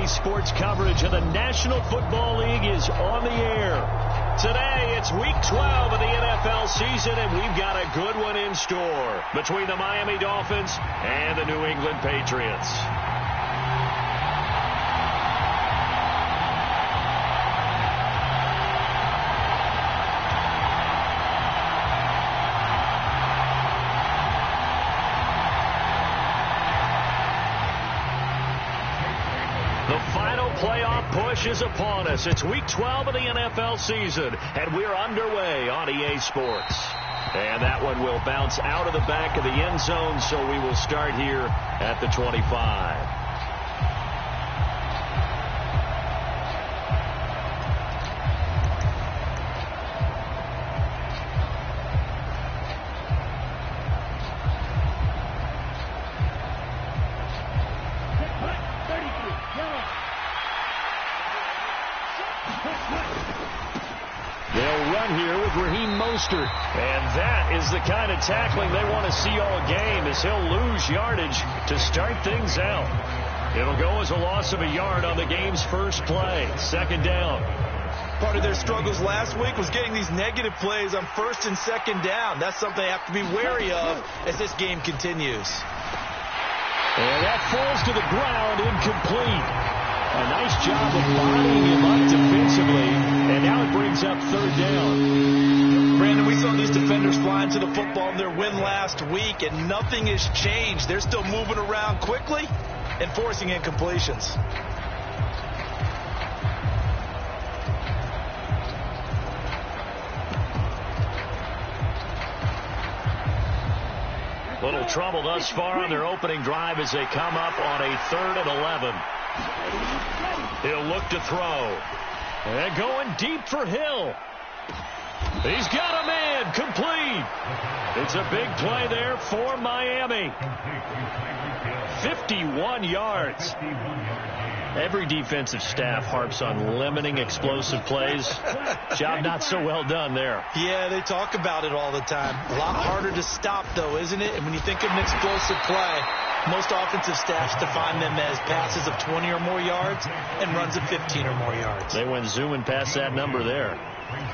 EA Sports coverage of the National Football League is on the air. Today, it's Week 12 of the NFL season, and we've got a good one in store between the Miami Dolphins and the New England Patriots. Push is upon us. It's Week 12 of the NFL season, and we're underway on EA Sports. And that one will bounce out of the back of the end zone, so we will start here at the 25. And that is the kind of tackling they want to see all game, as he'll lose yardage to start things out. It'll go as a loss of a yard on the game's first play. Second down. Part of their struggles last week was getting these negative plays on first and second down. That's something they have to be wary of as this game continues. And that falls to the ground, incomplete. A nice job of bodying him up defensively, and now it brings up third down. Brandon, we saw these defenders flying to the football in their win last week, and nothing has changed. They're still moving around quickly and forcing incompletions. Little trouble thus far on their opening drive as they come up on a 3rd and 11. He'll look to throw. And going deep for Hill. He's got a man, complete. It's a big play there for Miami. 51 yards. Every defensive staff harps on limiting explosive plays. Job not so well done there. Yeah, they talk about it all the time. A lot harder to stop, though, isn't it? And when you think of an explosive play, most offensive staffs define them as passes of 20 or more yards and runs of 15 or more yards. They went zooming past that number there.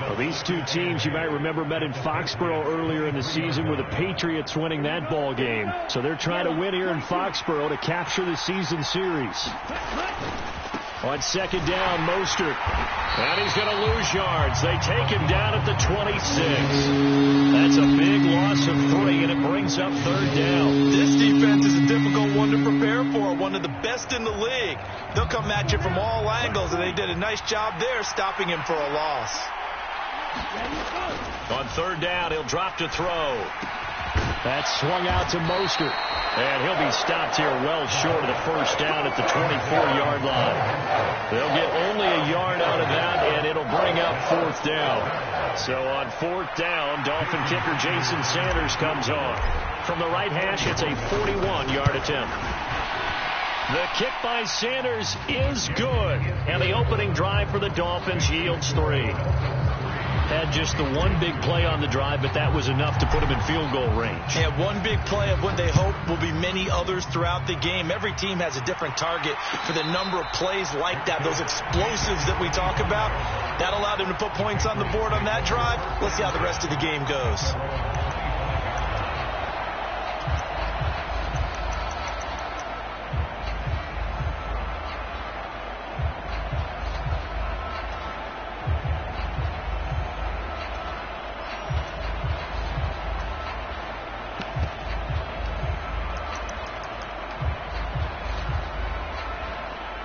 Well, these two teams, you might remember, met in Foxborough earlier in the season with the Patriots winning that ball game. So they're trying to win here in Foxborough to capture the season series. On second down, Mostert. And he's going to lose yards. They take him down at the 26. That's a big loss of 3, and it brings up third down. This defense is a difficult one to prepare for, one of the best in the league. They'll come at you from all angles, and they did a nice job there stopping him for a loss. On third down, he'll drop to throw. That's swung out to Mostert. And he'll be stopped here well short of the first down at the 24-yard line. They'll get only a yard out of that, and it'll bring up fourth down. So on fourth down, Dolphin kicker Jason Sanders comes on. From the right hash, it's a 41-yard attempt. The kick by Sanders is good. And the opening drive for the Dolphins yields 3. Had just the one big play on the drive, but that was enough to put him in field goal range. Yeah, one big play of what they hope will be many others throughout the game. Every team has a different target for the number of plays like that, those explosives that we talk about. That allowed them to put points on the board on that drive. Let's see how the rest of the game goes.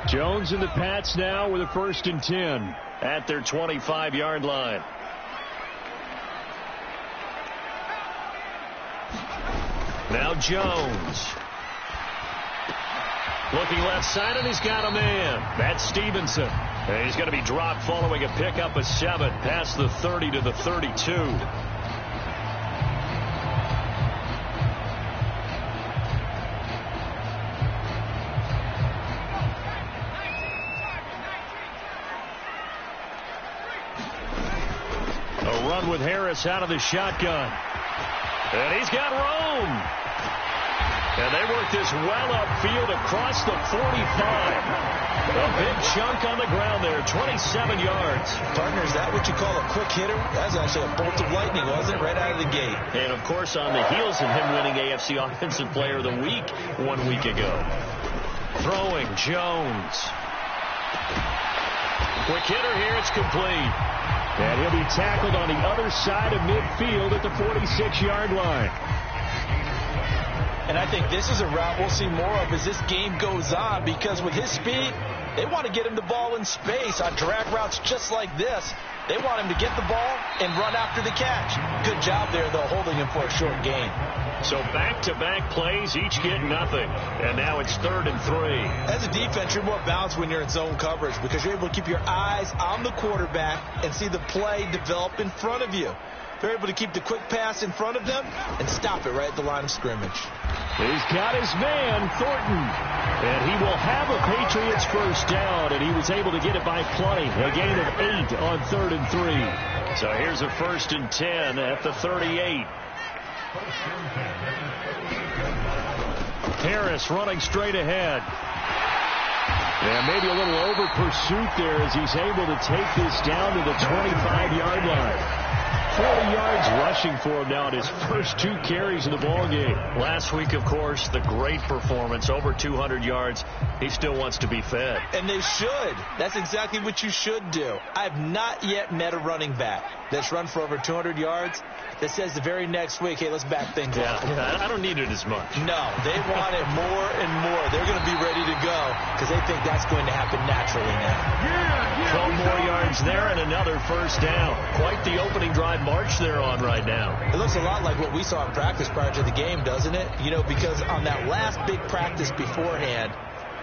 Jones and the Pats now with a 1st and 10 at their 25-yard line. Now Jones. Looking left side, and he's got a man. That's Stevenson. And he's going to be dropped following a pickup of 7 past the 30 to the 32. With Harris out of the shotgun. And he's got room. And they work this well upfield across the 45. A big chunk on the ground there, 27 yards. Partner, is that what you call a quick hitter? That's actually a bolt of lightning, wasn't it? Right out of the gate. And, of course, on the heels of him winning AFC Offensive Player of the Week 1 week ago. Throwing, Jones. Quick hitter here, it's complete. And he'll be tackled on the other side of midfield at the 46-yard line. And I think this is a route we'll see more of as this game goes on, because with his speed, they want to get him the ball in space on drag routes just like this. They want him to get the ball and run after the catch. Good job there, though, holding him for a short gain. So back-to-back plays, each get nothing. And now it's 3rd and 3. As a defense, you're more balanced when you're in zone coverage because you're able to keep your eyes on the quarterback and see the play develop in front of you. They're able to keep the quick pass in front of them and stop it right at the line of scrimmage. He's got his man, Thornton. And he will have a Patriots first down, and he was able to get it by plenty. A gain of 8 on 3rd and 3. So here's a 1st and 10 at the 38. Harris running straight ahead. And maybe a little over pursuit there as he's able to take this down to the 25-yard line. 40 yards rushing for him now in his first 2 carries of the ball game. Last week, of course, the great performance, over 200 yards. He still wants to be fed. And they should. That's exactly what you should do. I have not yet met a running back that's run for over 200 yards that says the very next week, hey, let's back things up. Yeah, I don't need it as much. No, they want it more and more. They're going to be ready to go because they think that's going to happen naturally now. 12 more yards there and another first down. Quite the opening drive march they're on right now. It looks a lot like what we saw in practice prior to the game, doesn't it? You know, because on that last big practice beforehand,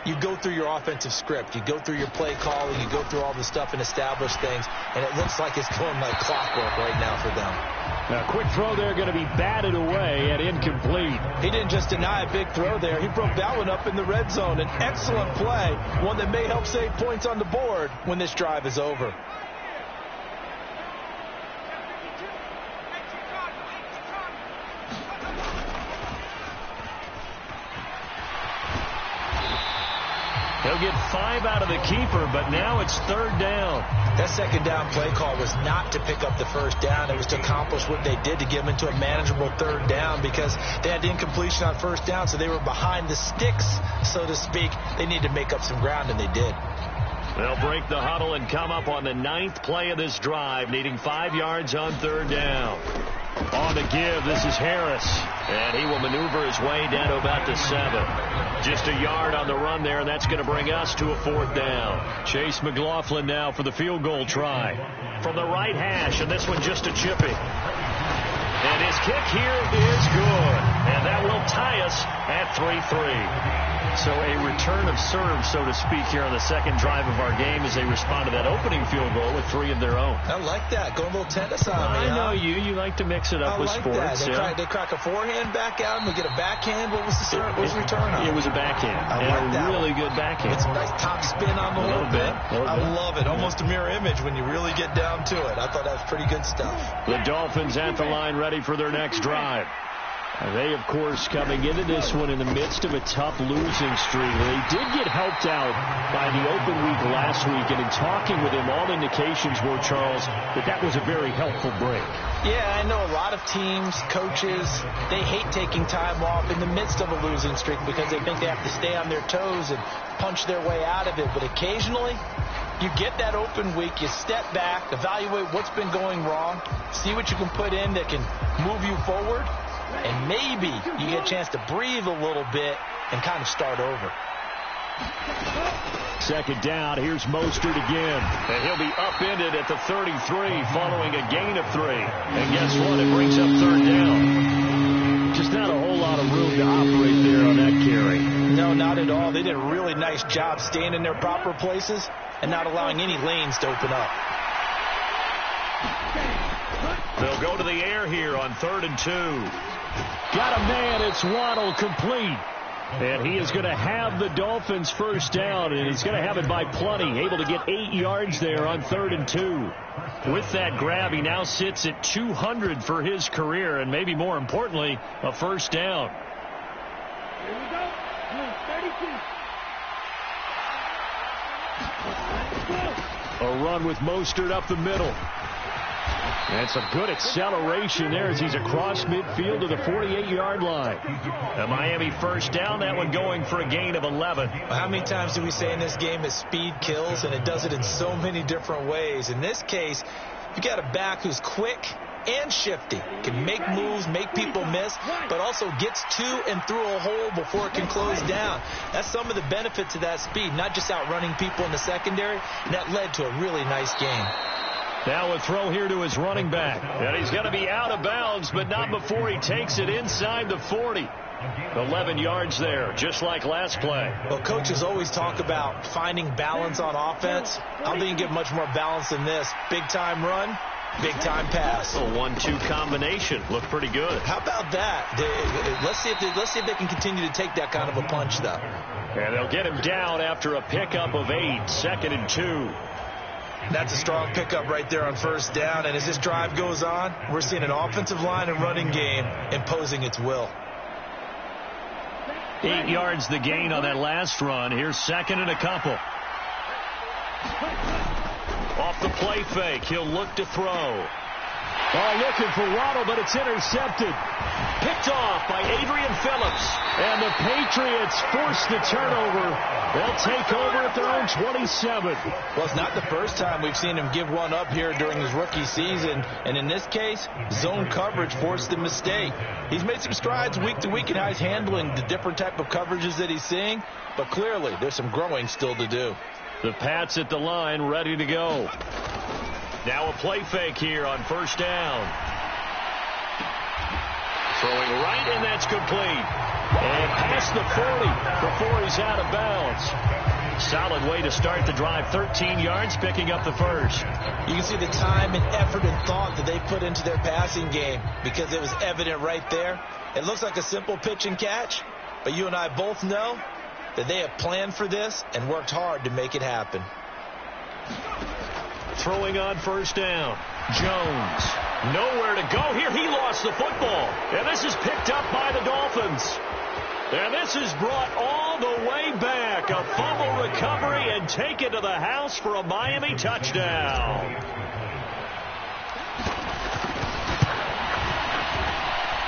you go through your offensive script. You go through your play calling. You go through all the stuff and establish things. And it looks like it's going like clockwork right now for them. A quick throw there going to be batted away and incomplete. He didn't just deny a big throw there. He broke that one up in the red zone. An excellent play. One that may help save points on the board when this drive is over. He'll get 5 out of the keeper, but now it's 3rd down. That second down play call was not to pick up the first down. It was to accomplish what they did to get them into a manageable 3rd down because they had incompletion on first down, so they were behind the sticks, so to speak. They needed to make up some ground, and they did. They'll break the huddle and come up on the 9th play of this drive, needing 5 yards on 3rd down. On the give, this is Harris, and he will maneuver his way down to about the 7. Just a yard on the run there, and that's going to bring us to a 4th down. Chase McLaughlin now for the field goal try. From the right hash, and this one just a chippy. And his kick here is good, and that will tie us at 3-3. So a return of serve, so to speak, here on the second drive of our game as they respond to that opening field goal with 3 of their own. I like that. Going a little tennis on me. I know you. You like to mix it up with sports. They crack a forehand back out and we get a backhand. What was the serve? What was the return on? It was a backhand. I like that. A really good backhand. It's a nice top spin on the whole thing. I love it. Almost a mirror image when you really get down to it. I thought that was pretty good stuff. The Dolphins at the line ready for their next drive. They, of course, coming into this one in the midst of a tough losing streak. They did get helped out by the open week last week, and in talking with him, all indications were, Charles, that was a very helpful break. Yeah, I know a lot of teams, coaches, they hate taking time off in the midst of a losing streak because they think they have to stay on their toes and punch their way out of it. But occasionally, you get that open week, you step back, evaluate what's been going wrong, see what you can put in that can move you forward, and maybe you get a chance to breathe a little bit and kind of start over. Second down, here's Mostert again. And he'll be upended at the 33 following a gain of 3. And guess what? It brings up 3rd down. Just not a whole lot of room to operate there on that carry. No, not at all. They did a really nice job staying in their proper places and not allowing any lanes to open up. They'll go to the air here on 3rd and 2. Got a man. It's Waddle, complete. And he is going to have the Dolphins first down, and he's going to have it by plenty. Able to get 8 yards there on 3rd and 2. With that grab, he now sits at 200 for his career, and maybe more importantly, a first down. A run with Mostert up the middle. And some good acceleration there as he's across midfield to the 48-yard line. A Miami first down, that one going for a gain of 11. How many times do we say in this game that speed kills, and it does it in so many different ways? In this case, you got a back who's quick and shifty, can make moves, make people miss, but also gets to and through a hole before it can close down. That's some of the benefits of that speed, not just outrunning people in the secondary, and that led to a really nice game. Now a throw here to his running back. And he's going to be out of bounds, but not before he takes it inside the 40. 11 yards there, just like last play. Well, coaches always talk about finding balance on offense. I don't think you get much more balance than this. Big-time run, big-time pass. A 1-2 combination. Looked pretty good. How about that? Let's see if they can continue to take that kind of a punch, though. And they'll get him down after a pickup of 8, 2nd and 2. That's a strong pickup right there on first down. And as this drive goes on, we're seeing an offensive line and running game imposing its will. 8 yards the gain on that last run. Here's 2nd and a couple. Off the play fake, he'll look to throw. Looking for Waddle, but it's intercepted. Picked off by Adrian Phillips. And the Patriots force the turnover. They'll take over at their own 27. Well, it's not the first time we've seen him give one up here during his rookie season. And in this case, zone coverage forced the mistake. He's made some strides week to week in how he's handling the different type of coverages that he's seeing. But clearly, there's some growing still to do. The Pats at the line, ready to go. Now a play fake here on first down. Throwing right, and that's complete. And past the 40 before he's out of bounds. Solid way to start the drive. 13 yards, picking up the first. You can see the time and effort and thought that they put into their passing game because it was evident right there. It looks like a simple pitch and catch, but you and I both know that they have planned for this and worked hard to make it happen. Throwing on first down. Jones. Nowhere to go here. He lost the football. And this is picked up by the Dolphins. And this is brought all the way back. A fumble recovery and taken to the house for a Miami touchdown.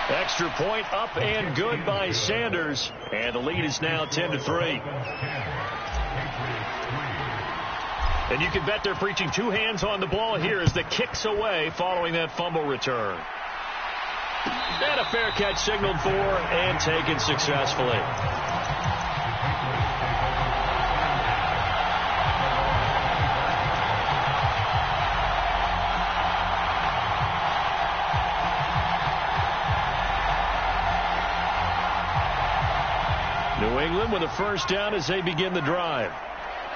Extra point up and good by Sanders. And the lead is now 10-3. And you can bet they're preaching two hands on the ball here as the kick's away following that fumble return. And a fair catch signaled for and taken successfully. New England with a first down as they begin the drive.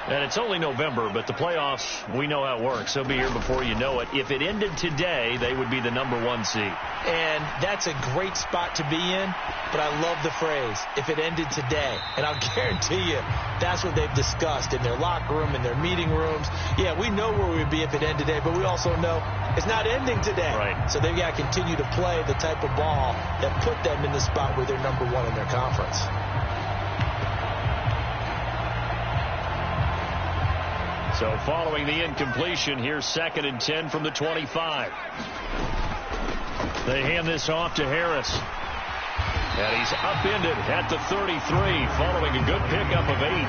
And it's only November, but the playoffs, we know how it works. They'll be here before you know it. If it ended today, they would be the #1 seed. And that's a great spot to be in, but I love the phrase, if it ended today. And I'll guarantee you, that's what they've discussed in their locker room, in their meeting rooms. Yeah, we know where we would be if it ended today, but we also know it's not ending today. Right. So they've got to continue to play the type of ball that put them in the spot where they're #1 in their conference. So following the incompletion, here's 2nd and 10 from the 25. They hand this off to Harris. And he's upended at the 33 following a good pickup of 8.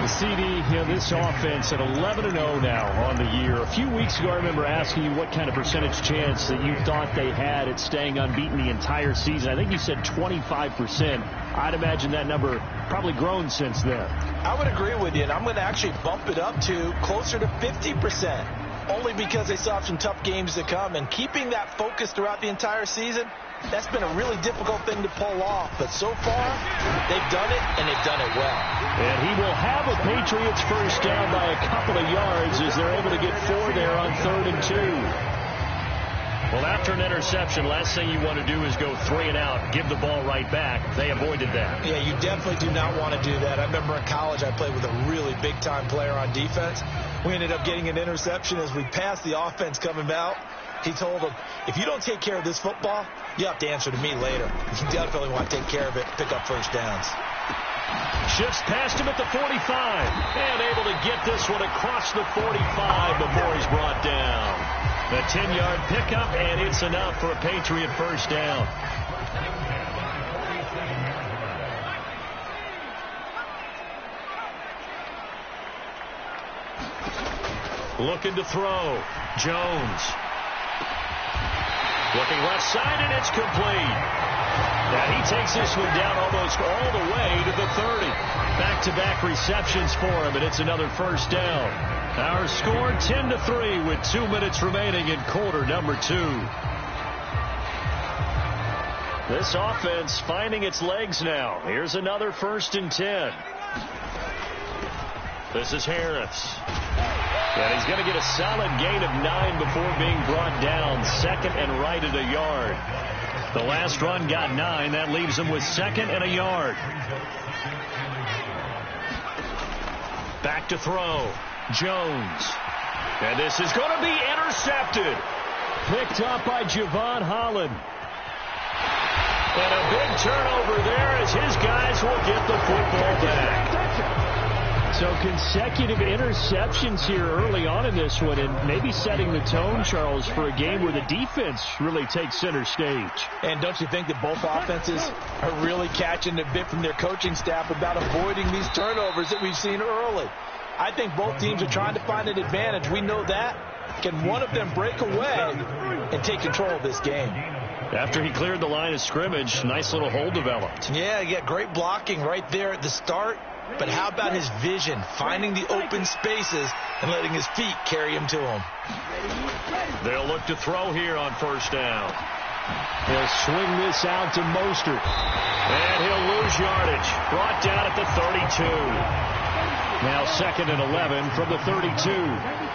The CD, this offense at 11-0 now on the year. A few weeks ago, I remember asking you what kind of percentage chance that you thought they had at staying unbeaten the entire season. I think you said 25%. I'd imagine that number probably grown since then. I would agree with you, and I'm going to actually bump it up to closer to 50%, only because they still have some tough games to come. And keeping that focus throughout the entire season, that's been a really difficult thing to pull off. But so far, they've done it, and they've done it well. And he will have a Patriots first down by a couple of yards as they're able to get 4 there on 3rd and 2. Well, after an interception, last thing you want to do is go 3 and out, give the ball right back. They avoided that. Yeah, you definitely do not want to do that. I remember in college I played with a really big-time player on defense. We ended up getting an interception as we passed the offense coming out. He told him, if you don't take care of this football, you have to answer to me later. You definitely want to take care of it pick up first downs. Shifts past him at the 45. And able to get this one across the 45 before he's brought down. The 10-yard pickup, and it's enough for a Patriot first down. Looking to throw. Jones. Looking left side, and it's complete. Now he takes this one down almost all the way to the 30. Back-to-back receptions for him, and it's another first down. Our score 10-3 with 2 minutes remaining in quarter number 2. This offense finding its legs now. Here's another 1st and 10. This is Harris. And he's going to get a solid gain of 9 before being brought down. 2nd and right at a yard. The last run got 9. That leaves him with 2nd and a yard. Back to throw. Jones. And this is going to be intercepted. Picked up by Javon Holland. And a big turnover there as his guys will get the football back. So consecutive interceptions here early on in this one, and maybe setting the tone, Charles, for a game where the defense really takes center stage. And don't you think that both offenses are really catching a bit from their coaching staff about avoiding these turnovers that we've seen early? I think both teams are trying to find an advantage. We know that. Can one of them break away and take control of this game? After he cleared the line of scrimmage, nice little hole developed. Yeah, he got great blocking right there at the start. But how about his vision, finding the open spaces and letting his feet carry him to him? They'll look to throw here on first down. He'll swing this out to Mostert. And he'll lose yardage. Brought down at the 32. Now 2nd and 11 from the 32.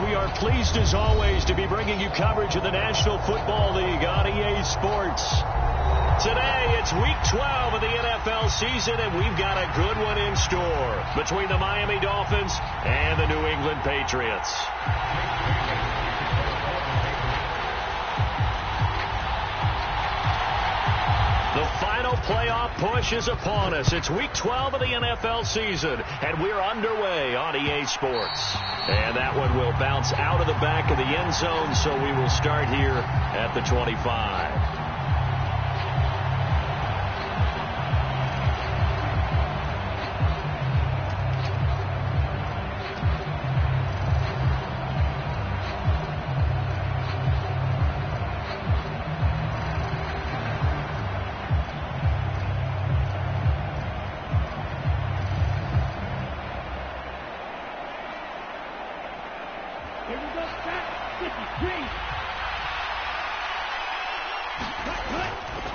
We are pleased, as always, to be bringing you coverage of the National Football League on EA Sports. Today, it's Week 12 of the NFL season, and we've got a good one in store between the Miami Dolphins and the New England Patriots. The final playoff push is upon us. It's Week 12 of the NFL season, and we're underway on EA Sports. And that one will bounce out of the back of the end zone, so we will start here at the 25.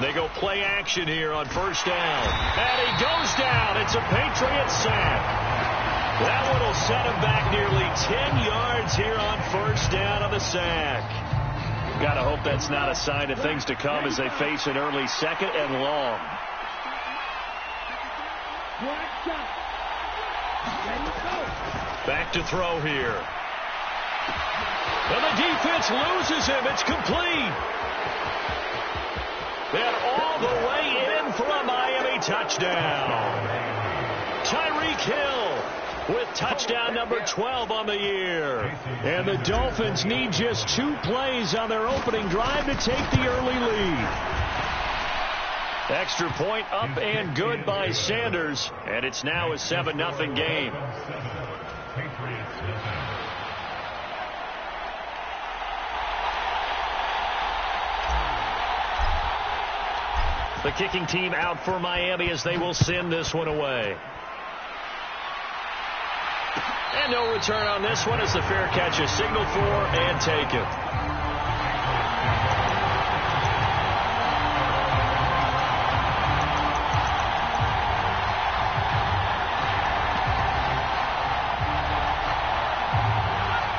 They go play action here on first down. And he goes down. It's a Patriot sack. That one will set him back nearly 10 yards here on first down on the sack. Gotta hope that's not a sign of things to come as they face an early second and long. Back to throw here. And the defense loses him. It's complete. And all the way in for a Miami touchdown. Tyreek Hill with touchdown number 12 on the year. And the Dolphins need just 2 plays on their opening drive to take the early lead. Extra point up and good by Sanders. And it's now a 7-0 game. The kicking team out for Miami as they will send this one away. And no return on this one as the fair catch is signaled for and taken.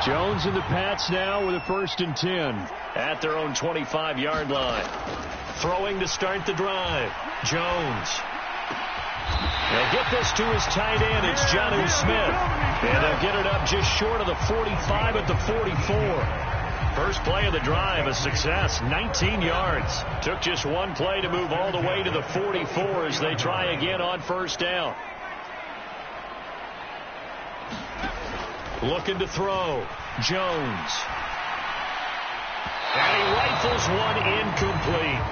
Jones and the Pats now with a 1st and 10 at their own 25-yard line. Throwing to start the drive. Jones. They'll get this to his tight end. It's Jonnu Smith. And they'll get it up just short of the 45 at the 44. First play of the drive, a success. 19 yards. Took just 1 play to move all the way to the 44 as they try again on 1st down. Looking to throw. Jones. And he rifles one incomplete.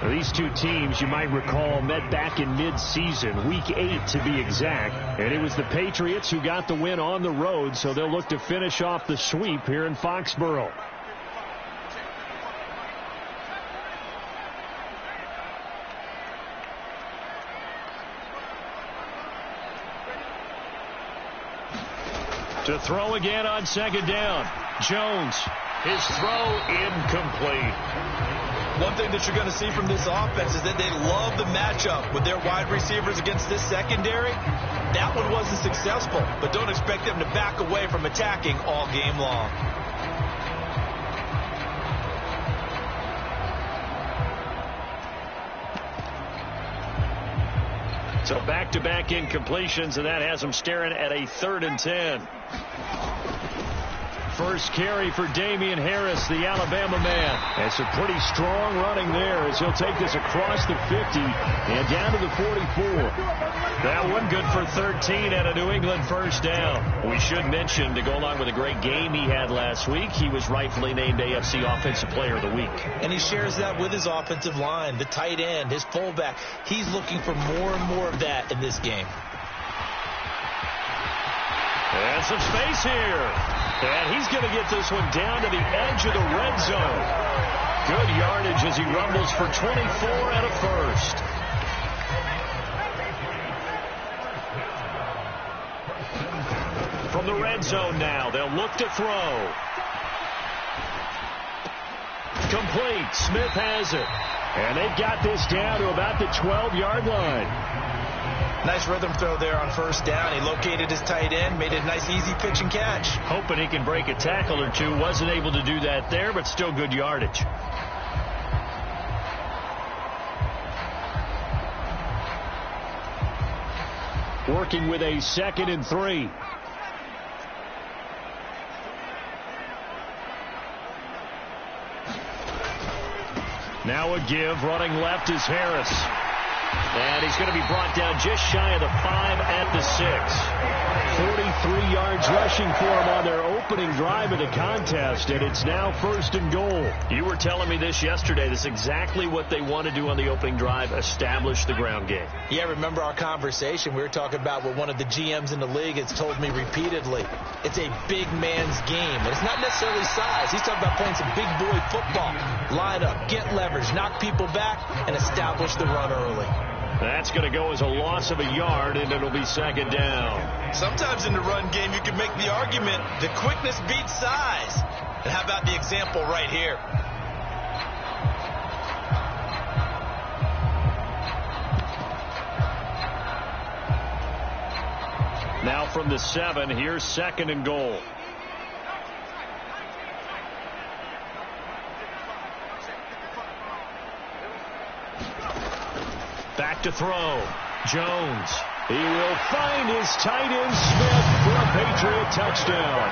These two teams, you might recall, met back in mid-season, week 8 to be exact. And it was the Patriots who got the win on the road, so they'll look to finish off the sweep here in Foxborough. To throw again on 2nd down. Jones. His throw incomplete. One thing that you're going to see from this offense is that they love the matchup with their wide receivers against this secondary. That one wasn't successful, but don't expect them to back away from attacking all game long. So back-to-back incompletions, and that has them staring at a 3rd and 10. First carry for Damian Harris, the Alabama man. That's a pretty strong running there as he'll take this across the 50 and down to the 44. That one good for 13 at a New England 1st down. We should mention, to go along with a great game he had last week, he was rightfully named AFC Offensive Player of the Week. And he shares that with his offensive line, the tight end, his fullback. He's looking for more and more of that in this game. And some space here. And he's going to get this one down to the edge of the red zone. Good yardage as he rumbles for 24 and a 1st. From the red zone now, they'll look to throw. Complete. Smith has it. And they've got this down to about the 12-yard line. Nice rhythm throw there on 1st down. He located his tight end, made a nice easy pitch and catch. Hoping he can break a tackle or two. Wasn't able to do that there, but still good yardage. Working with a 2nd and 3. Now a give. Running left is Harris. And he's going to be brought down just shy of the 5 at the 6. 43 yards rushing for him on their opening drive of the contest, and it's now 1st and goal. You were telling me this yesterday. This is exactly what they want to do on the opening drive, establish the ground game. Yeah, remember our conversation. We were talking about what one of the GMs in the league has told me repeatedly. It's a big man's game, and it's not necessarily size. He's talking about playing some big boy football. Line up, get leverage, knock people back, and establish the run early. That's going to go as a loss of a yard, and it'll be 2nd down. Sometimes in the run game, you can make the argument the quickness beats size. And how about the example right here? Now from the 7, here's 2nd and goal. look to throw. Jones. He will find his tight end Smith for a Patriot touchdown.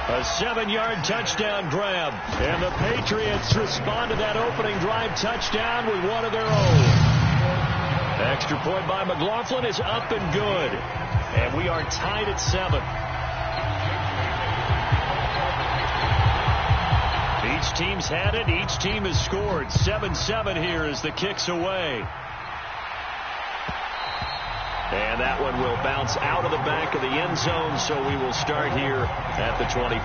A 7-yard touchdown grab. And the Patriots respond to that opening drive touchdown with one of their own. Extra point by McLaughlin is up and good. And we are tied at 7. Each team's had it. Each team has scored. 7-7 here as the kick's away. And that one will bounce out of the back of the end zone, so we will start here at the 25.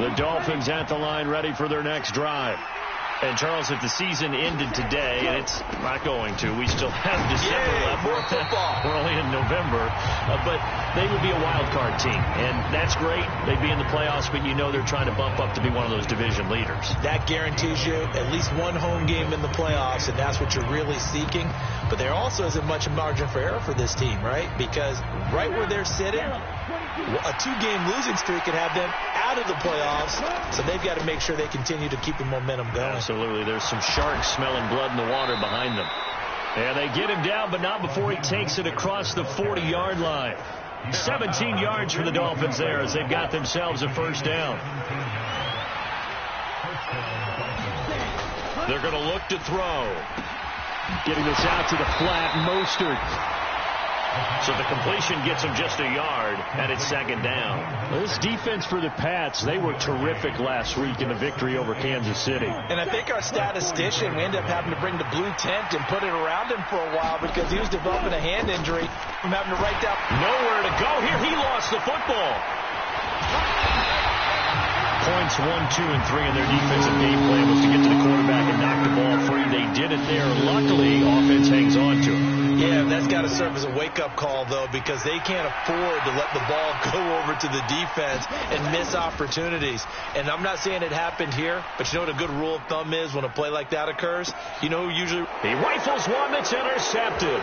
The Dolphins at the line, ready for their next drive. And, Charles, if the season ended today, and it's not going to, we still have December left. More football. We're only in November. But they would be a wild card team, and that's great. They'd be in the playoffs, but you know they're trying to bump up to be one of those division leaders. That guarantees you at least one home game in the playoffs, and that's what you're really seeking. But there also isn't much margin for error for this team, right? Because right where they're sitting, a 2-game losing streak could have them out of the playoffs, so they've got to make sure they continue to keep the momentum going. Absolutely. There's some sharks smelling blood in the water behind them. And they get him down, but not before he takes it across the 40-yard line. 17 yards for the Dolphins there as they've got themselves a first down. They're going to look to throw. Getting this out to the flat, Mostert. So the completion gets him just a yard, and it's second down. This defense for the Pats, they were terrific last week in the victory over Kansas City. And I think our statistician, we ended up having to bring the blue tent and put it around him for a while because he was developing a hand injury from having to write down. Nowhere to go here. He lost the football. Points 1, 2, and 3 in their defensive game plan was to get to the quarterback and knock the ball free. They did it there. Luckily, offense hangs on to it. Yeah, that's got to serve as a wake-up call, though, because they can't afford to let the ball go over to the defense and miss opportunities. And I'm not saying it happened here, but you know what a good rule of thumb is when a play like that occurs? You know who usually... He rifles one that's intercepted.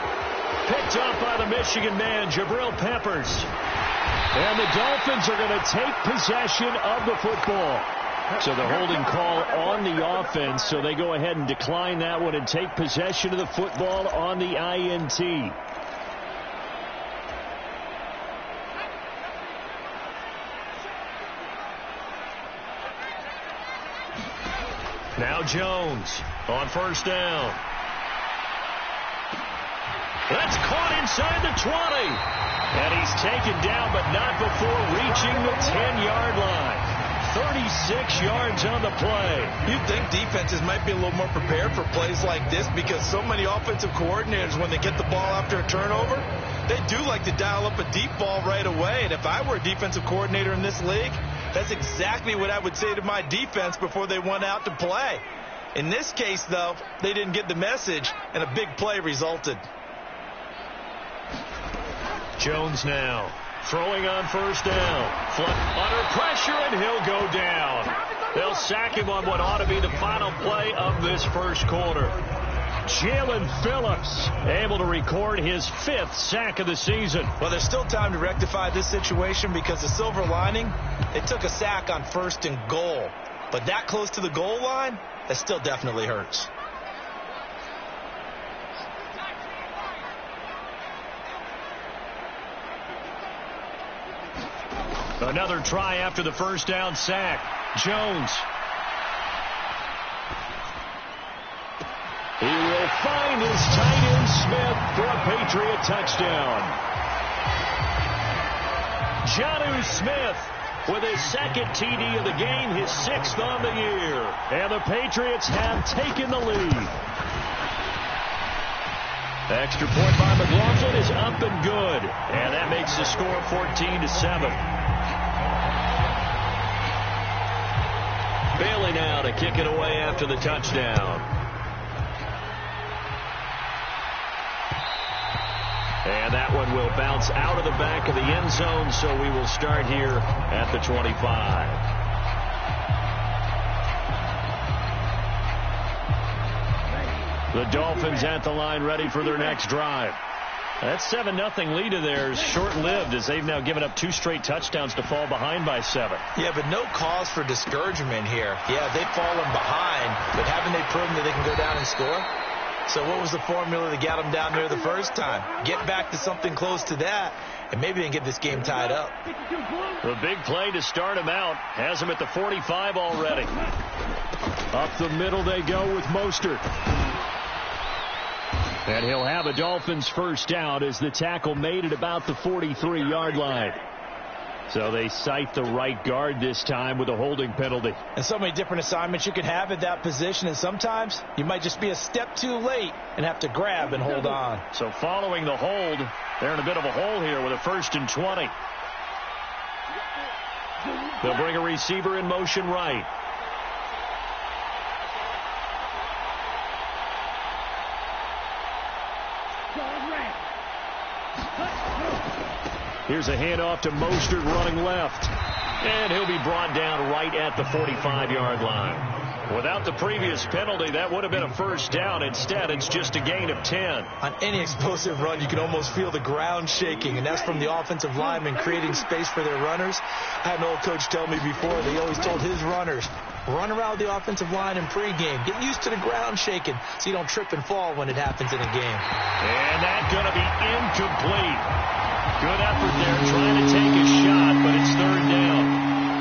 Picked up by the Michigan man, Jabril Peppers. And the Dolphins are going to take possession of the football. So the holding call on the offense, so they go ahead and decline that one and take possession of the football on the INT. Now Jones on first down. That's caught inside the 20. And he's taken down, but not before reaching the 10-yard line. 36 yards on the play. You'd think defenses might be a little more prepared for plays like this because so many offensive coordinators, when they get the ball after a turnover, they do like to dial up a deep ball right away. And if I were a defensive coordinator in this league, that's exactly what I would say to my defense before they went out to play. In this case, though, they didn't get the message, and a big play resulted. Jones now throwing on first down. Under pressure, and he'll go down. They'll sack him on what ought to be the final play of this first quarter. Jalen Phillips able to record his 5th sack of the season. Well, there's still time to rectify this situation because the silver lining, they took a sack on 1st and goal. But that close to the goal line, that still definitely hurts. Another try after the first down sack. Jones. He will find his tight end Smith for a Patriot touchdown. Jonnu Smith with his 2nd TD of the game, his 6th on the year. And the Patriots have taken the lead. Extra point by McLaughlin is up and good. And that makes the score 14-7. Bailey now to kick it away after the touchdown. And that one will bounce out of the back of the end zone, so we will start here at the 25. The Dolphins at the line, ready for their next drive. That 7-0 lead of theirs short-lived as they've now given up 2 straight touchdowns to fall behind by 7. Yeah, but no cause for discouragement here. Yeah, they've fallen behind, but haven't they proven that they can go down and score? So what was the formula that got them down there the first time? Get back to something close to that, and maybe they can get this game tied up. The big play to start him out has him at the 45 already. Up the middle they go with Mostert. And he'll have a Dolphins first down as the tackle made at about the 43-yard line. So they cite the right guard this time with a holding penalty. And so many different assignments you can have at that position, and sometimes you might just be a step too late and have to grab and hold on. So following the hold, they're in a bit of a hole here with a 1st and 20. They'll bring a receiver in motion right. Here's a handoff to Mostert running left. And he'll be brought down right at the 45-yard line. Without the previous penalty, that would have been a first down. Instead, it's just a gain of 10. On any explosive run, you can almost feel the ground shaking, and that's from the offensive linemen creating space for their runners. I had an old coach tell me before that he always told his runners, run around the offensive line in pregame. Get used to the ground shaking so you don't trip and fall when it happens in a game. And that's going to be incomplete. Good effort there trying to take a shot, but it's 3rd down.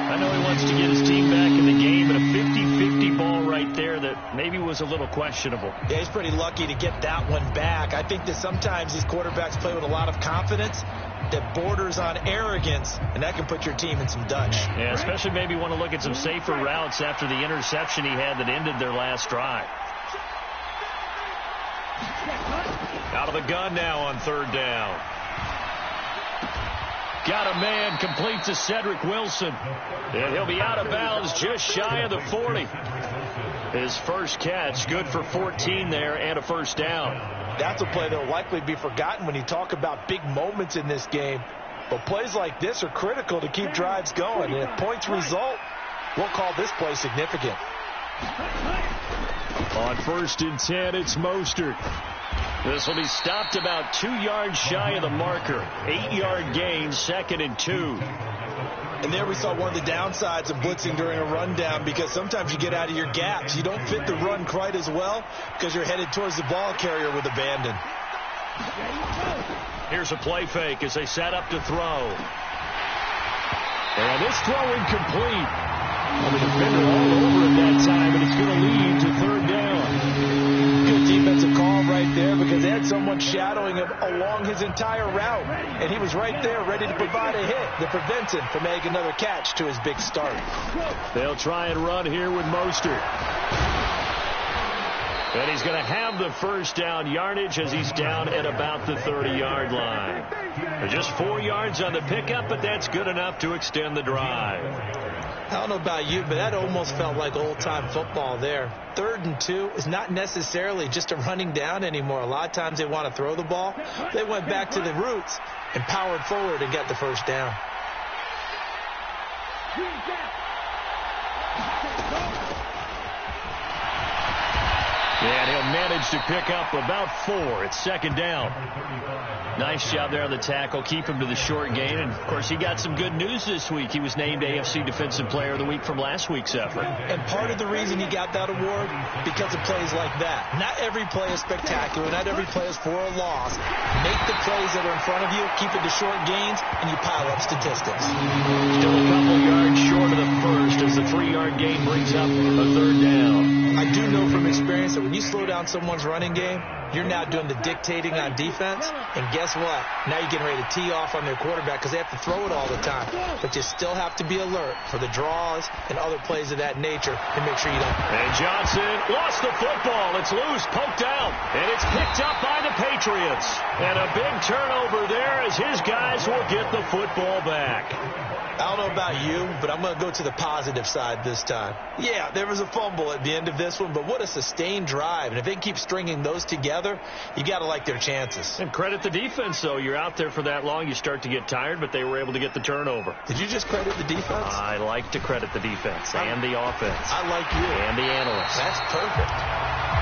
I know he wants to get his team back in the game, but a 50-50 ball right there that maybe was a little questionable. Yeah, he's pretty lucky to get that one back. I think that sometimes these quarterbacks play with a lot of confidence that borders on arrogance, and that can put your team in some Dutch. Yeah, especially maybe want to look at some safer routes after the interception he had that ended their last drive. Out of the gun now on 3rd down. Got a man, complete to Cedric Wilson. And he'll be out of bounds just shy of the 40. His first catch, good for 14 there and a first down. That's a play that will likely be forgotten when you talk about big moments in this game. But plays like this are critical to keep drives going. And if points result, we'll call this play significant. On 1st and 10, it's Mostert. This will be stopped about 2 yards shy of the marker. 8-yard gain, 2nd and 2. And there we saw one of the downsides of blitzing during a rundown, because sometimes you get out of your gaps. You don't fit the run quite as well because you're headed towards the ball carrier with abandon. Here's a play fake as they set up to throw. And this throw incomplete. Well, the defender all over it that time, and it's going to lead to 3rd down. Good defensive call right there, because they had someone shadowing him along his entire route, and he was right there ready to provide a hit that prevents him from making another catch to his big start. They'll try and run here with Mostert. And he's going to have the first down yardage as he's down at about the 30-yard line. Just 4 yards on the pickup, but that's good enough to extend the drive. I don't know about you, but that almost felt like old-time football there. 3rd and 2 is not necessarily just a running down anymore. A lot of times they want to throw the ball. They went back to the roots and powered forward and got the first down. And he'll manage to pick up about 4. It's 2nd down. Nice job there on the tackle. Keep him to the short gain. And, of course, he got some good news this week. He was named AFC Defensive Player of the Week from last week's effort. And part of the reason he got that award, because of plays like that. Not every play is spectacular. Not every play is for a loss. Make the plays that are in front of you, keep it to short gains, and you pile up statistics. Still a couple yards short of the first as the 3-yard gain brings up a 3rd down. I do know from experience that when you slow down someone's running game, you're now doing the dictating on defense. And guess what? Now you're getting ready to tee off on their quarterback because they have to throw it all the time. But you still have to be alert for the draws and other plays of that nature and make sure you don't. And Johnson lost the football. It's loose, poked out, and it's picked up by the Patriots. And a big turnover there as his guys will get the football back. I don't know about you, but I'm going to go to the positive side this time. Yeah, there was a fumble at the end of this one, but what a sustained drive. And if they keep stringing those together, you got to like their chances. And credit the defense, though. You're out there for that long, you start to get tired, but they were able to get the turnover. Did you just credit the defense? I like to credit the defense and the offense. I like you. And the analysts. That's perfect.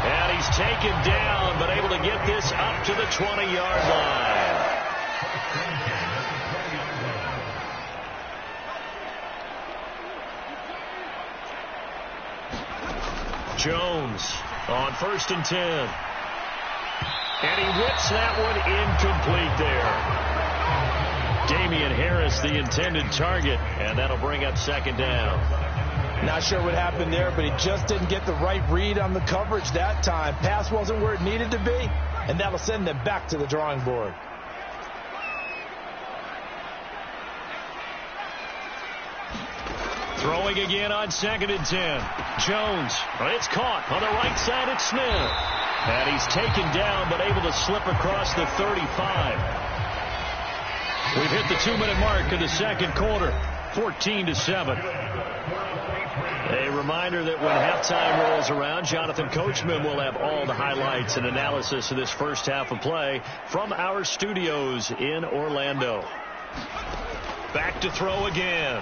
And he's taken down, but able to get this up to the 20-yard line. Jones on 1st and 10. And he whips that one incomplete there. Damian Harris, the intended target, and that'll bring up 2nd down. Not sure what happened there, but he just didn't get the right read on the coverage that time. Pass wasn't where it needed to be, and that'll send them back to the drawing board. Throwing again on 2nd and 10. Jones. It's caught on the right side at Smith. And he's taken down but able to slip across the 35. We've hit the 2-minute mark of the 2nd quarter. 14-7. A reminder that when halftime rolls around, Jonathan Coachman will have all the highlights and analysis of this first half of play from our studios in Orlando. Back to throw again.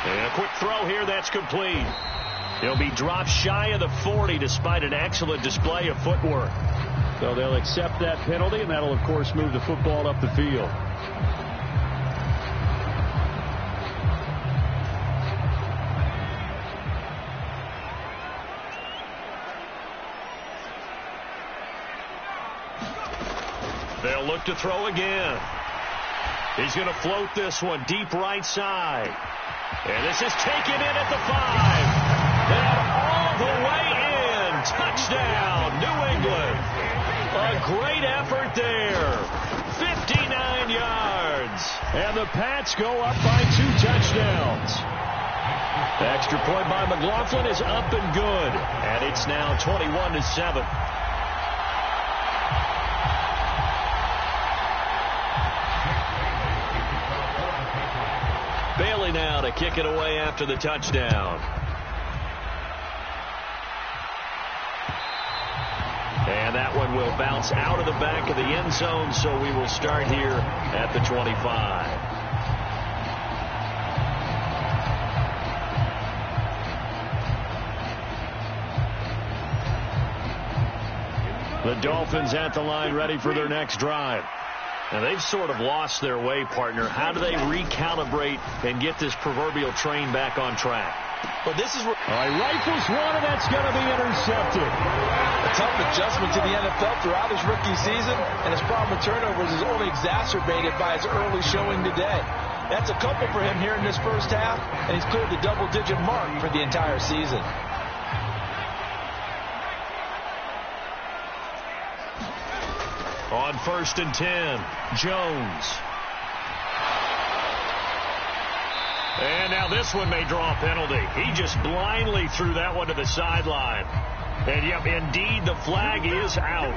And a quick throw here, that's complete. He'll be dropped shy of the 40 despite an excellent display of footwork. So they'll accept that penalty, and that'll, of course, move the football up the field. They'll look to throw again. He's going to float this one deep right side. And this is taken in at the 5. And all the way in. Touchdown, New England. A great effort there. 59 yards. And the Pats go up by 2 touchdowns. The extra point by McLaughlin is up and good. And it's now 21-7. Bailey now to kick it away after the touchdown. And that one will bounce out of the back of the end zone, so we will start here at the 25. The Dolphins at the line, ready for their next drive. Now, they've sort of lost their way, partner. How do they recalibrate and get this proverbial train back on track? Well, this is where... All right, rifles one, and that's going to be intercepted. A tough adjustment to the NFL throughout his rookie season, and his problem with turnovers is only exacerbated by his early showing today. That's a couple for him here in this first half, and he's cleared the double-digit mark for the entire season. On 1st and 10, Jones. And now this one may draw a penalty. He just blindly threw that one to the sideline. And yep, indeed, the flag is out.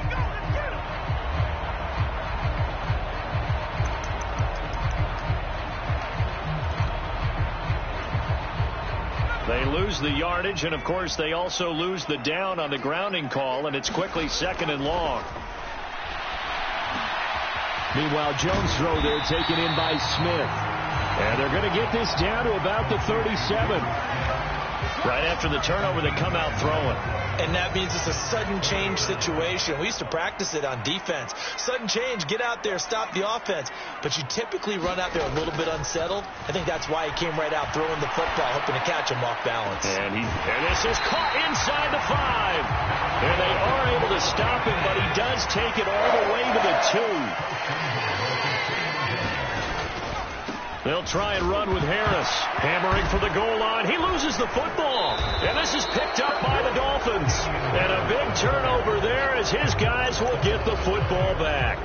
They lose the yardage, and of course they also lose the down on the grounding call, and it's quickly 2nd and long. Meanwhile, Jones' throw there taken in by Smith. And they're going to get this down to about the 37. Right after the turnover, they come out throwing. And that means it's a sudden change situation. We used to practice it on defense. Sudden change, get out there, stop the offense. But you typically run out there a little bit unsettled. I think that's why he came right out throwing the football, hoping to catch him off balance. And this is caught inside the 5. And they are able to stop him, but he does take it all the way to the 2. They'll try and run with Harris. Hammering for the goal line. He loses the football. And this is picked up by the Dolphins. And a big turnover there as his guys will get the football back.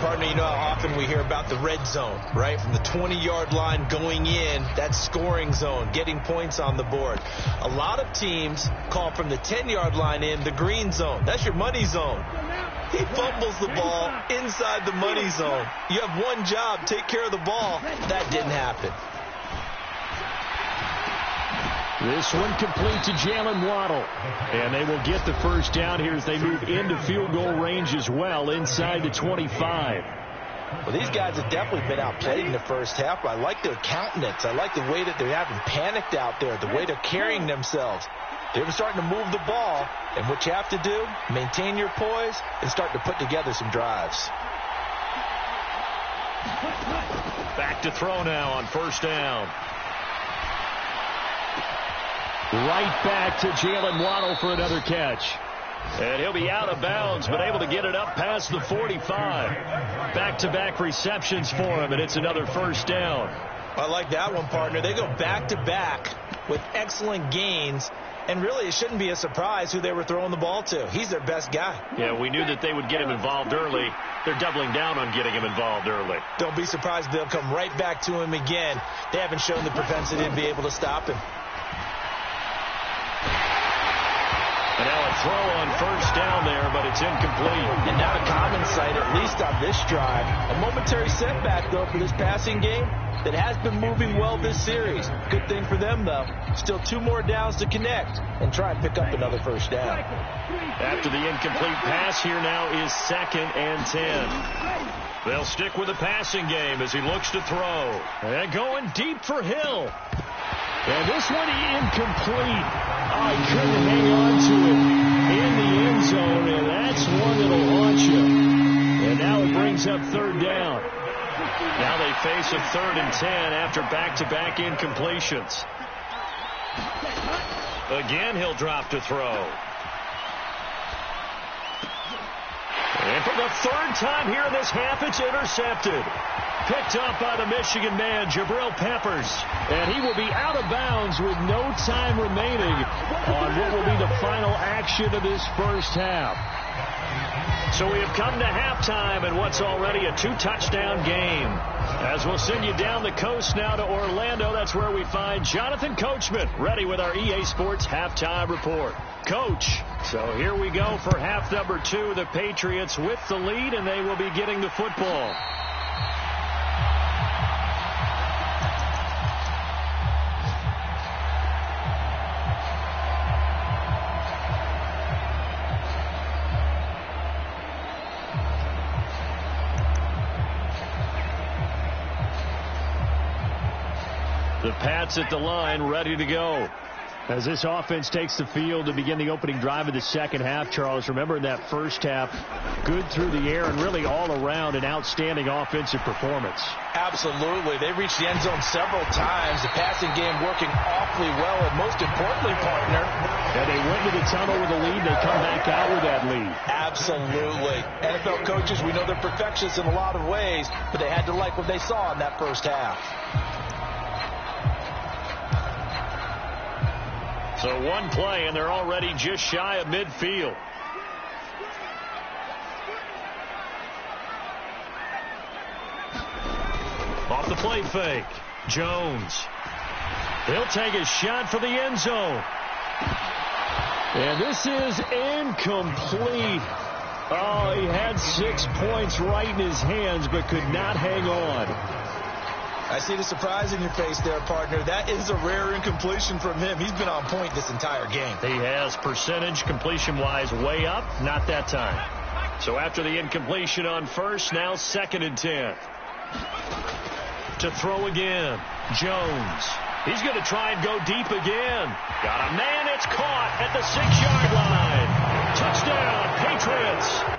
Partner, you know how often we hear about the red zone, right? From the 20-yard line going in, that scoring zone, getting points on the board. A lot of teams call from the 10-yard line in the green zone. That's your money zone. He fumbles the ball inside the money zone. You have one job, take care of the ball. That didn't happen. This one complete to Jalen Waddle. And they will get the first down here as they move into field goal range as well inside the 25. Well, these guys have definitely been outplayed in the first half, but I like their countenance. I like the way that they're having panicked out there, the way they're carrying themselves. They're starting to move the ball, and what you have to do, maintain your poise and start to put together some drives. Back to throw now on first down. Right back to Jalen Waddle for another catch. And he'll be out of bounds, but able to get it up past the 45. Back-to-back receptions for him, and it's another first down. I like that one, partner. They go back-to-back with excellent gains, and really it shouldn't be a surprise who they were throwing the ball to. He's their best guy. Yeah, we knew that they would get him involved early. They're doubling down on getting him involved early. Don't be surprised they'll come right back to him again. They haven't shown the propensity to be able to stop him. And now a throw on first down there, but it's incomplete. And not a common sight, at least on this drive. A momentary setback, though, for this passing game that has been moving well this series. Good thing for them, though. Still 2 more downs to connect and try and pick up another first down. After the incomplete pass, here now is 2nd and 10. They'll stick with the passing game as he looks to throw. And going deep for Hill. And this one incomplete. I couldn't hang on to it in the end zone, and that's one that'll haunt you. And now it brings up 3rd down. Now they face a 3rd and 10 after back-to-back incompletions. Again, he'll drop to throw. And for the 3rd time here in this half, it's intercepted. Picked up by the Michigan man, Jabril Peppers. And he will be out of bounds with no time remaining on what will be the final action of this first half. So we have come to halftime in what's already a 2-touchdown game. As we'll send you down the coast now to Orlando, that's where we find Jonathan Coachman ready with our EA Sports Halftime Report. Coach, so here we go for half number 2. The Patriots with the lead, and they will be getting the football. The Pats at the line, ready to go. As this offense takes the field to begin the opening drive of the second half, Charles, remember in that first half, good through the air and really all around an outstanding offensive performance. Absolutely. They reached the end zone several times. The passing game working awfully well, and most importantly, partner. And they went to the tunnel with a lead. They come back out with that lead. Absolutely. NFL coaches, we know they're perfectionists in a lot of ways, but they had to like what they saw in that first half. So one play, and they're already just shy of midfield. Off the play fake, Jones. He'll take a shot for the end zone. And this is incomplete. Oh, he had 6 points right in his hands, but could not hang on. I see the surprise in your face there, partner. That is a rare incompletion from him. He's been on point this entire game. He has percentage completion-wise way up, not that time. So after the incompletion on first, now 2nd and 10. To throw again, Jones. He's going to try and go deep again. Got a man, it's caught at the 6-yard line. Touchdown, Patriots.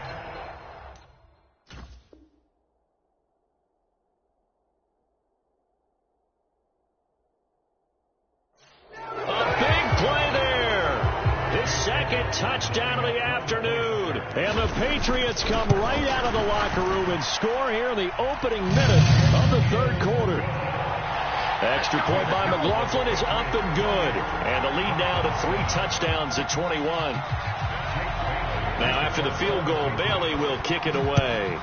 Touchdown of the afternoon. And the Patriots come right out of the locker room and score here in the opening minute of the 3rd quarter. Extra point by McLaughlin is up and good. And the lead now to 3 touchdowns at 21. Now after the field goal, Bailey will kick it away.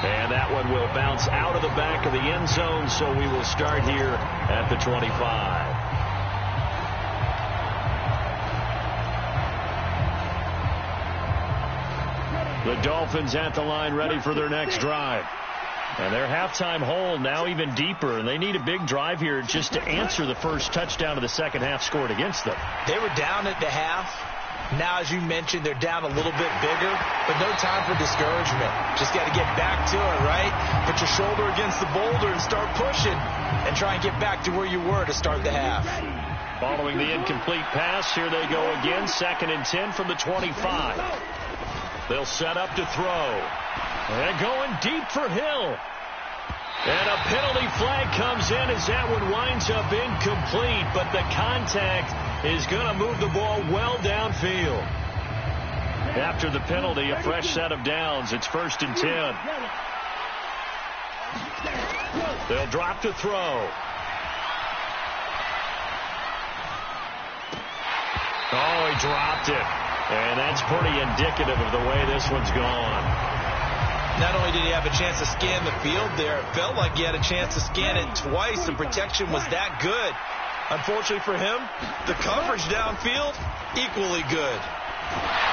And that one will bounce out of the back of the end zone, so we will start here at the 25. The Dolphins at the line ready for their next drive. And their halftime hole now even deeper, and they need a big drive here just to answer the first touchdown of the second half scored against them. They were down at the half. Now, as you mentioned, they're down a little bit bigger, but no time for discouragement. Just got to get back to it, right? Put your shoulder against the boulder and start pushing and try and get back to where you were to start the half. Following the incomplete pass, here they go again, 2nd and 10 from the 25. They'll set up to throw. And going deep for Hill. And a penalty flag comes in as that one winds up incomplete, but the contact is going to move the ball well downfield. After the penalty, a fresh set of downs. It's 1st and 10. They'll drop to throw. Oh, he dropped it. And that's pretty indicative of the way this one's gone. Not only did he have a chance to scan the field there, it felt like he had a chance to scan it twice. The protection was that good. Unfortunately for him, the coverage downfield, equally good.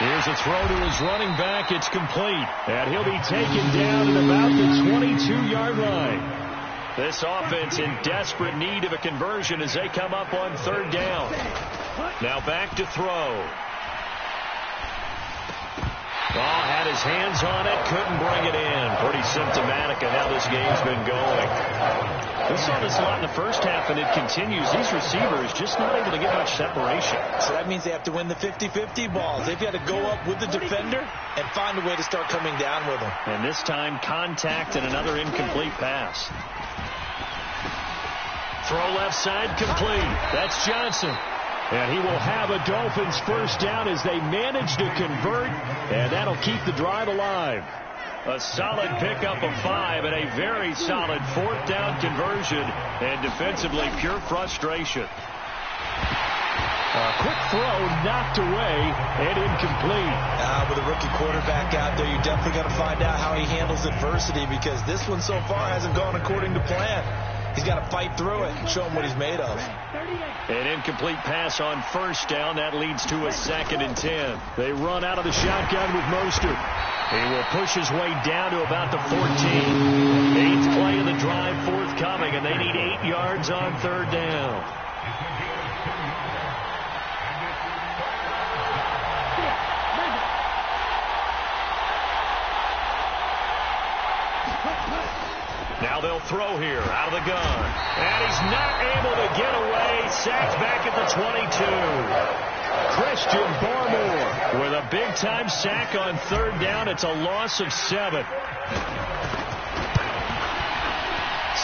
Here's a throw to his running back. It's complete. And he'll be taken down at about the 22-yard line. This offense in desperate need of a conversion as they come up on 3rd down. Now back to throw. Oh, had his hands on it, couldn't bring it in. Pretty symptomatic of how this game's been going. We saw this a lot in the first half, and it continues. These receivers just not able to get much separation. So that means they have to win the 50-50 balls. They've got to go up with the defender and find a way to start coming down with them. And this time, contact and another incomplete pass. Throw left side, complete. That's Johnson. And he will have a Dolphins first down as they manage to convert, and that'll keep the drive alive. A solid pickup of 5 and a very solid 4th down conversion, and defensively pure frustration. A quick throw knocked away and incomplete. With a rookie quarterback out there, you're definitely going to find out how he handles adversity, because this one so far hasn't gone according to plan. He's got to fight through it and show him what he's made of. An incomplete pass on 1st down. That leads to a 2nd and 10. They run out of the shotgun with Mostert. He will push his way down to about the 14. 8th play of the drive forthcoming, and they need 8 yards on 3rd down. Now they'll throw here out of the gun. And he's not able to get away. Sacked back at the 22. Christian Barmore with a big-time sack on 3rd down. It's a loss of 7.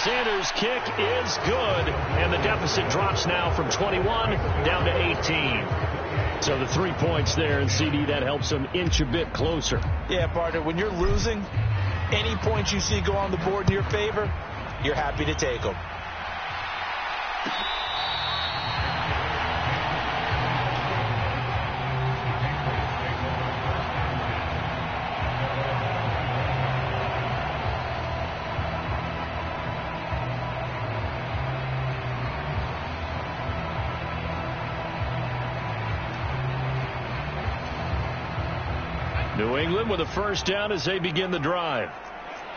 Sanders' kick is good. And the deficit drops now from 21 down to 18. So the 3 points there, and CD, that helps them inch a bit closer. Yeah, partner, when you're losing, any points you see go on the board in your favor, you're happy to take them. New England with a first down as they begin the drive.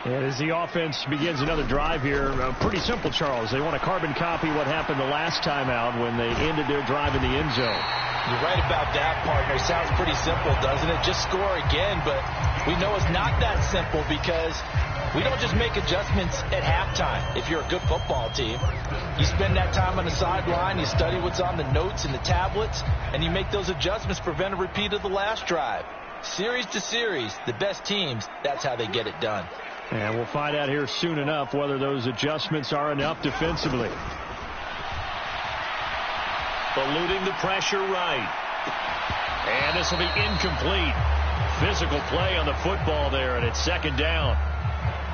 And as the offense begins another drive here, pretty simple, Charles. They want to carbon copy what happened the last time out when they ended their drive in the end zone. You're right about that, partner. Sounds pretty simple, doesn't it? Just score again, but we know it's not that simple because we don't just make adjustments at halftime. If you're a good football team, you spend that time on the sideline, you study what's on the notes and the tablets, and you make those adjustments, prevent a repeat of the last drive. Series to series, the best teams, that's how they get it done. And we'll find out here soon enough whether those adjustments are enough defensively. Eluding the pressure right. And this will be incomplete. Physical play on the football there, and it's 2nd down.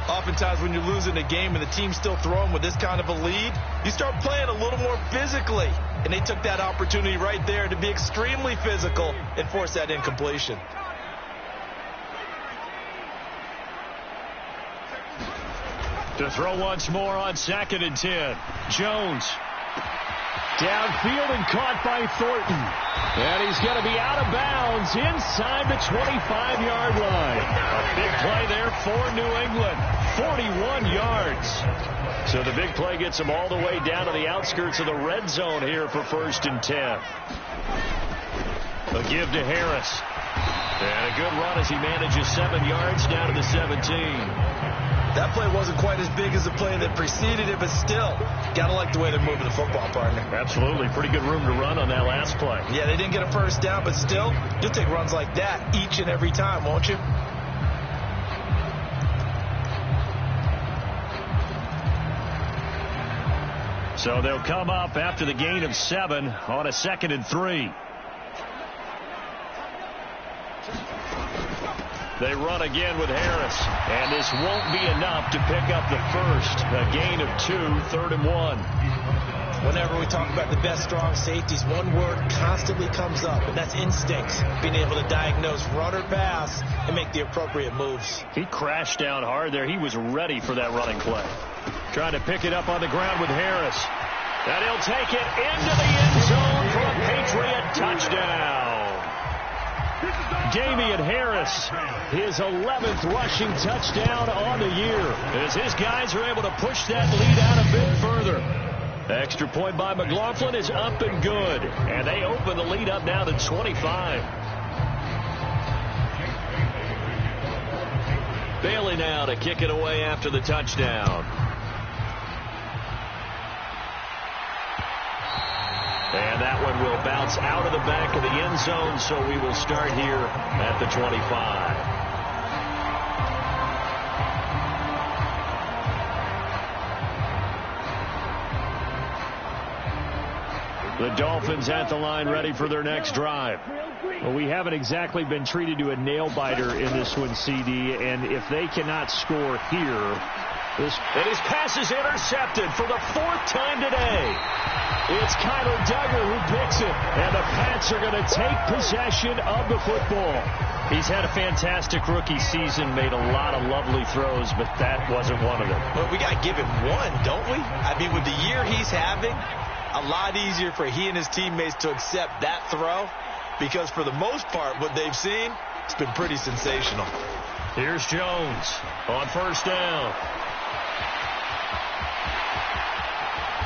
Oftentimes when you're losing a game and the team's still throwing with this kind of a lead, you start playing a little more physically. And they took that opportunity right there to be extremely physical and force that incompletion. To throw once more on 2nd and 10. Jones. Downfield and caught by Thornton. And he's going to be out of bounds inside the 25-yard line. A big play there for New England. 41 yards. So the big play gets them all the way down to the outskirts of the red zone here for 1st and 10. A give to Harris. And a good run as he manages 7 yards down to the 17. That play wasn't quite as big as the play that preceded it, but still, got to like the way they're moving the football, partner. Absolutely. Pretty good room to run on that last play. Yeah, they didn't get a first down, but still, you'll take runs like that each and every time, won't you? So they'll come up after the gain of 7 on a 2nd and 3. They run again with Harris, and this won't be enough to pick up the first. A gain of 2, 3rd and 1. Whenever we talk about the best strong safeties, one word constantly comes up, and that's instincts. Being able to diagnose run or pass and make the appropriate moves. He crashed down hard there. He was ready for that running play. Trying to pick it up on the ground with Harris. And he'll take it into the end zone for a Patriot touchdown. Damian Harris, his 11th rushing touchdown on the year, as his guys are able to push that lead out a bit further. Extra point by McLaughlin is up and good, and they open the lead up now to 25. Bailey now to kick it away after the touchdown. And that one will bounce out of the back of the end zone, so we will start here at the 25. The Dolphins at the line ready for their next drive. Well, we haven't exactly been treated to a nail-biter in this one, CD, and if they cannot score here... And his pass is intercepted for the 4th time today. It's Kyler Duggar who picks it, and the Pats are going to take possession of the football. He's had a fantastic rookie season, made a lot of lovely throws, but that wasn't one of them. But we got to give him one, don't we? I mean, with the year he's having, a lot easier for he and his teammates to accept that throw, because for the most part, what they've seen, it's been pretty sensational. Here's Jones on 1st down.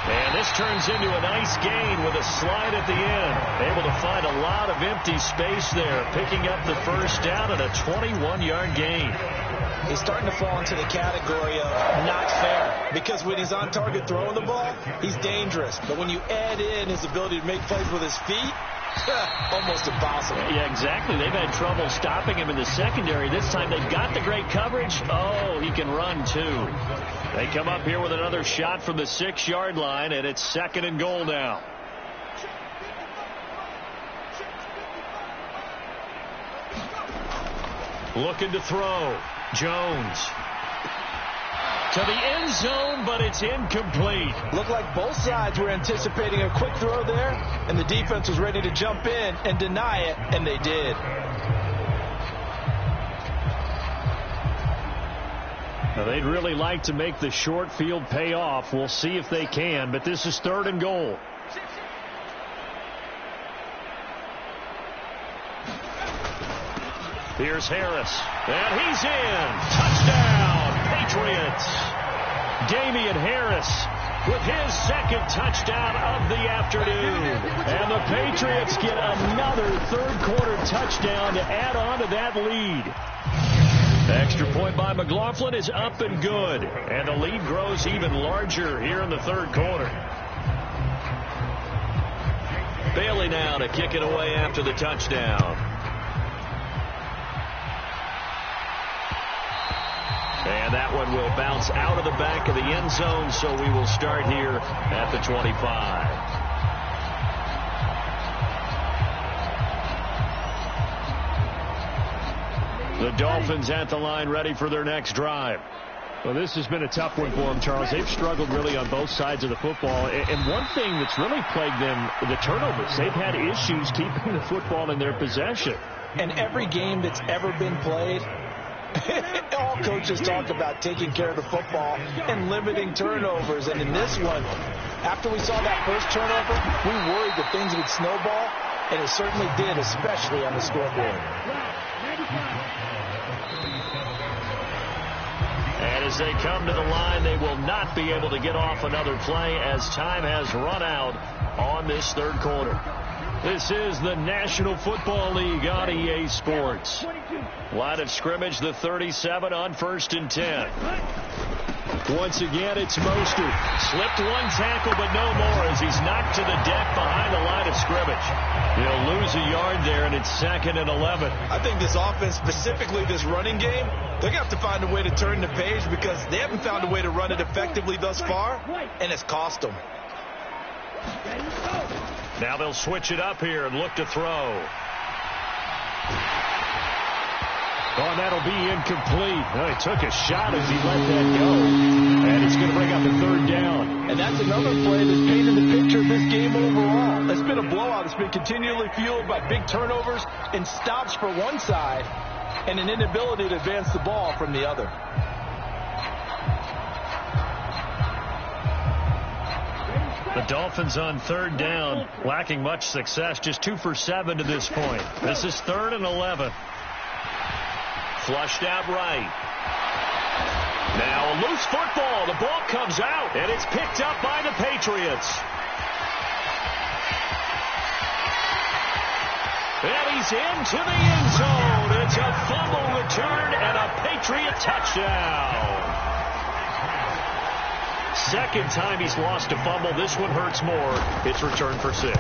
And this turns into a nice gain with a slide at the end. Able to find a lot of empty space there, picking up the 1st down and a 21-yard gain. He's starting to fall into the category of not fair, because when he's on target throwing the ball, he's dangerous. But when you add in his ability to make plays with his feet, almost impossible. Yeah, exactly. They've had trouble stopping him in the secondary. This time they've got the great coverage. Oh, he can run too. They come up here with another shot from the 6-yard line, and it's 2nd and goal now. Looking to throw. Jones. To the end zone, but it's incomplete. Looked like both sides were anticipating a quick throw there, and the defense was ready to jump in and deny it, and they did. Now, they'd really like to make the short field pay off. We'll see if they can, but this is 3rd and goal. Here's Harris, and he's in. Touchdown, Patriots. Damian Harris with his 2nd touchdown of the afternoon. And the Patriots get another 3rd quarter touchdown to add on to that lead. Extra point by McLaughlin is up and good, and the lead grows even larger here in the 3rd quarter. Bailey now to kick it away after the touchdown. And that one will bounce out of the back of the end zone, so we will start here at the 25. The Dolphins at the line ready for their next drive. Well, this has been a tough one for them, Charles. They've struggled really on both sides of the football. And one thing that's really plagued them, the turnovers. They've had issues keeping the football in their possession. And every game that's ever been played, all coaches talk about taking care of the football and limiting turnovers. And in this one, after we saw that first turnover, we worried that things would snowball, and it certainly did, especially on the scoreboard. And as they come to the line, they will not be able to get off another play as time has run out on this 3rd quarter. This is the National Football League on EA Sports. Line of scrimmage, the 37 on 1st and 10. Once again, it's Mostert. Slipped one tackle, but no more as he's knocked to the deck behind the line of scrimmage. He'll lose a yard there, and it's 2nd and 11. I think this offense, specifically this running game, they're going to have to find a way to turn the page because they haven't found a way to run it effectively thus far, and it's cost them. Now they'll switch it up here and look to throw. Oh, that'll be incomplete. Well, he took a shot as he let that go. And it's going to bring up a 3rd down. And that's another play that's painted the picture of this game overall. It's been a blowout. It's been continually fueled by big turnovers and stops for one side and an inability to advance the ball from the other. The Dolphins on 3rd down, lacking much success, just 2 for 7 to this point. This is 3rd and 11. Flushed out right. Now a loose football. The ball comes out, and it's picked up by the Patriots. And he's into the end zone. It's a fumble return and a Patriot touchdown. 2nd time he's lost a fumble. This one hurts more. It's returned for 6.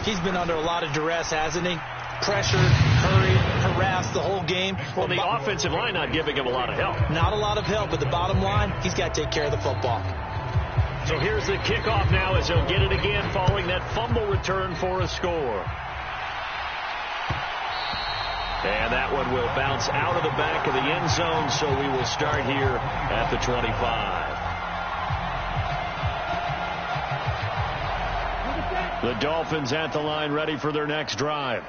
He's been under a lot of duress, hasn't he? Pressured, hurried, harassed the whole game. Well, the offensive line not giving him a lot of help. Not a lot of help, but the bottom line, he's got to take care of the football. So here's the kickoff now as he'll get it again following that fumble return for a score. And that one will bounce out of the back of the end zone, so we will start here at the 25. The Dolphins at the line ready for their next drive.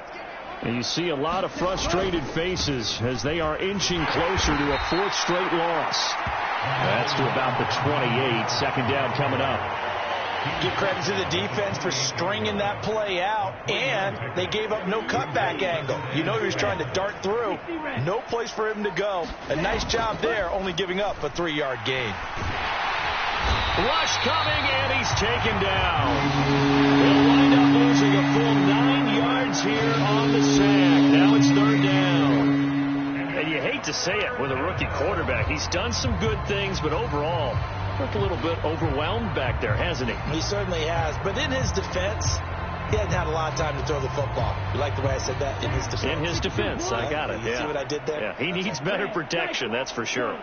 And you see a lot of frustrated faces as they are inching closer to a 4th straight loss. That's to about the 28. 2nd down coming up. Give credit to the defense for stringing that play out, and they gave up no cutback angle. You know he was trying to dart through. No place for him to go. A nice job there, only giving up a 3-yard gain. Rush coming, and he's taken down. They'll wind up losing a full 9 yards here on the sack. Now it's 3rd down. And you hate to say it with a rookie quarterback. He's done some good things, but overall, looked a little bit overwhelmed back there, hasn't he? He certainly has. But in his defense, he hasn't had a lot of time to throw the football. You like the way I said that? In his defense. In his defense, I got it. You see what I did there? Yeah, he needs better protection, that's for sure.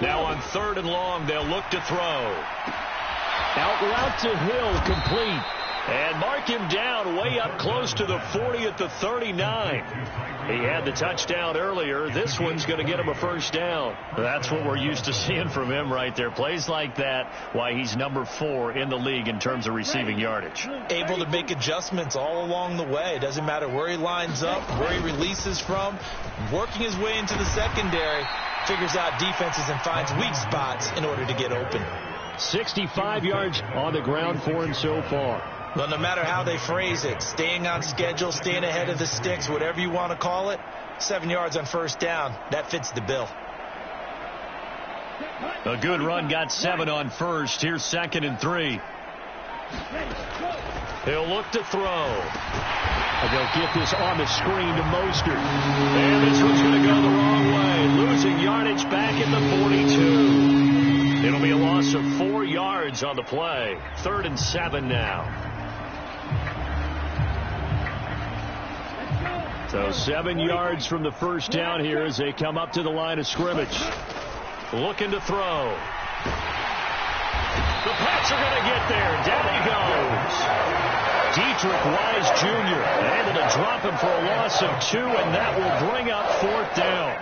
Now on 3rd and long, they'll look to throw. Out route to Hill, complete. And mark him down way up close to the 40 at the 39. He had the touchdown earlier. This one's going to get him a 1st down. That's what we're used to seeing from him right there. Plays like that, why he's number 4 in the league in terms of receiving yardage. Able to make adjustments all along the way. Doesn't matter where he lines up, where he releases from. Working his way into the secondary. Figures out defenses and finds weak spots in order to get open. 65 yards on the ground for him so far. Well, no matter how they phrase it, staying on schedule, staying ahead of the sticks, whatever you want to call it, 7 yards on 1st down, that fits the bill. A good run got 7 on 1st. Here's 2nd and 3. He'll look to throw. And they'll get this on the screen to Mostert. And this one's going to go the wrong way. Losing yardage back at the 42. It'll be a loss of 4 yards on the play. 3rd and 7 now. So 7 yards from the 1st down here as they come up to the line of scrimmage. Looking to throw. The Pats are going to get there. Down he goes. Dietrich Wise Jr. able to drop him for a loss of 2, and that will bring up 4th down.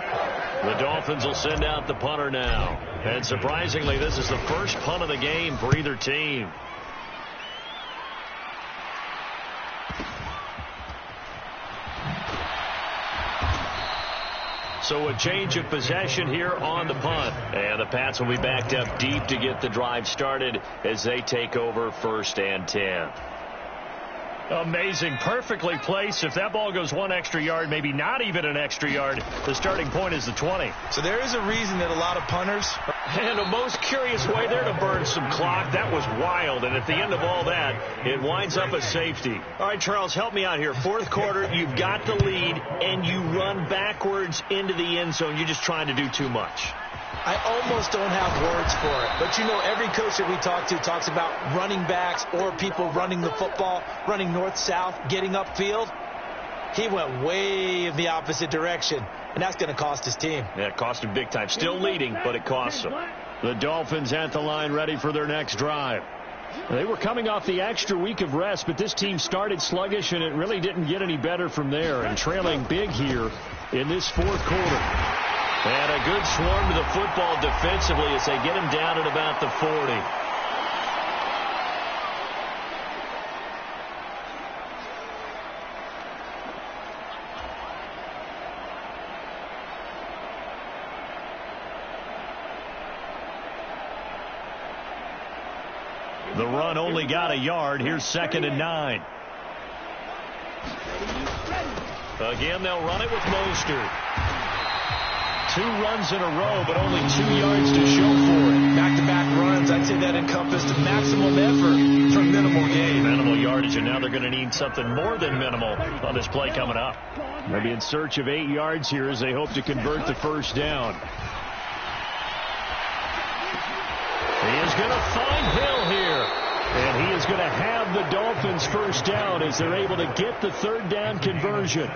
The Dolphins will send out the punter now. And surprisingly, this is the first punt of the game for either team. So a change of possession here on the punt. And the Pats will be backed up deep to get the drive started as they take over 1st and 10. Amazing. Perfectly placed. If that ball goes 1 extra yard, maybe not even an extra yard, the starting point is the 20. So there is a reason that a lot of punters And the most curious way there to burn some clock. That was wild. And at the end of all that, it winds up a safety. All right, Charles, help me out here. Fourth quarter, you've got the lead, and you run backwards into the end zone. You're just trying to do too much. I almost don't have words for it. But, you know, every coach that we talk to talks about running backs or people running the football, running north-south, getting upfield. He went way in the opposite direction, and that's going to cost his team. Yeah, it cost him big time. Still leading, but it costs him. The Dolphins at the line ready for their next drive. They were coming off the extra week of rest, but this team started sluggish, and it really didn't get any better from there, and trailing big here in this fourth quarter. And a good swarm to the football defensively as they get him down at about the 40. The run only got a yard. Here's 2nd and 9. Again, they'll run it with Mostert. 2 runs in a row, but only 2 yards to show for it. Back-to-back runs, I'd say that encompassed maximum effort for minimal gain. Minimal yardage, and now they're going to need something more than minimal on this play coming up. They'll be in search of 8 yards here as they hope to convert the first down. He is going to find Hill here. And he is going to have the Dolphins first down as they're able to get the third down conversion.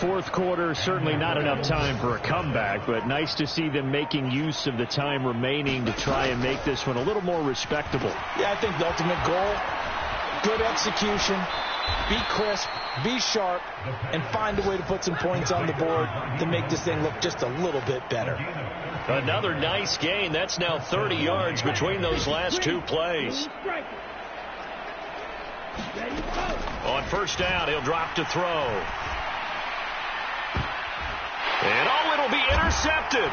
Fourth quarter, certainly not enough time for a comeback, but nice to see them making use of the time remaining to try and make this one a little more respectable. Yeah, I think the ultimate goal, good execution, be crisp, be sharp, and find a way to put some points on the board to make this thing look just a little bit better. Another nice gain. That's now 30 yards between those last 2 plays. On first down, he'll drop to throw. And it'll be intercepted.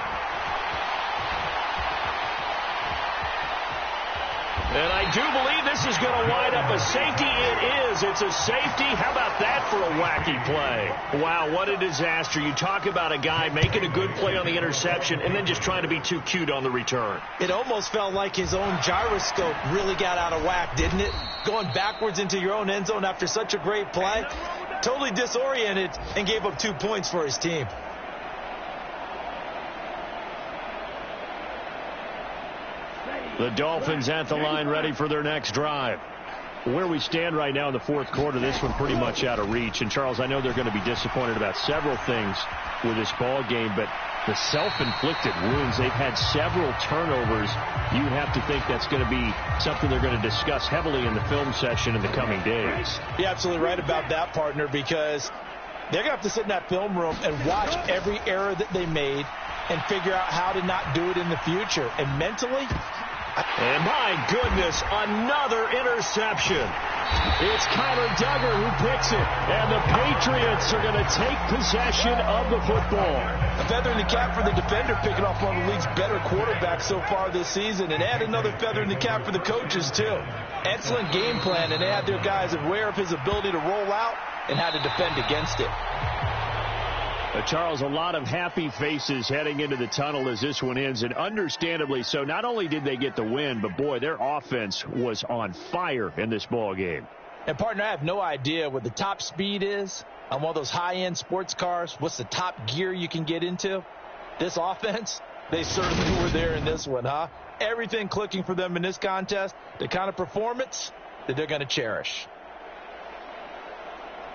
And I do believe this is going to wind up a safety. It is. It's a safety. How about that for a wacky play? Wow, what a disaster. You talk about a guy making a good play on the interception and then just trying to be too cute on the return. It almost felt like his own gyroscope really got out of whack, didn't it? Going backwards into your own end zone after such a great play. Totally disoriented and gave up 2 points for his team. The Dolphins at the line ready for their next drive. Where we stand right now in the fourth quarter, this one pretty much out of reach. And, Charles, I know they're going to be disappointed about several things with this ball game, but the self-inflicted wounds, they've had several turnovers. You have to think that's going to be something they're going to discuss heavily in the film session in the coming days. You're absolutely right about that, partner, because they're going to have to sit in that film room and watch every error that they made and figure out how to not do it in the future. And mentally... And my goodness, another interception. It's Kyler Duggar who picks it, and the Patriots are going to take possession of the football. A feather in the cap for the defender, picking off one of the league's better quarterbacks so far this season, and add another feather in the cap for the coaches, too. Excellent game plan, and they had their guys aware of his ability to roll out and how to defend against it. Charles, a lot of happy faces heading into the tunnel as this one ends, and understandably so. Not only did they get the win, but, boy, their offense was on fire in this ball game. And, partner, I have no idea what the top speed is on one of those high-end sports cars. What's the top gear you can get into? This offense, they certainly were there in this one, huh? Everything clicking for them in this contest, the kind of performance that they're going to cherish.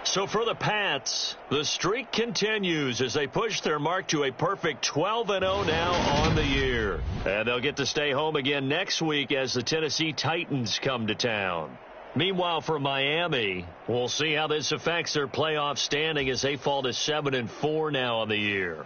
So for the Pats, the streak continues as they push their mark to a perfect 12-0 now on the year. And they'll get to stay home again next week as the Tennessee Titans come to town. Meanwhile, for Miami, we'll see how this affects their playoff standing as they fall to 7-4 now on the year.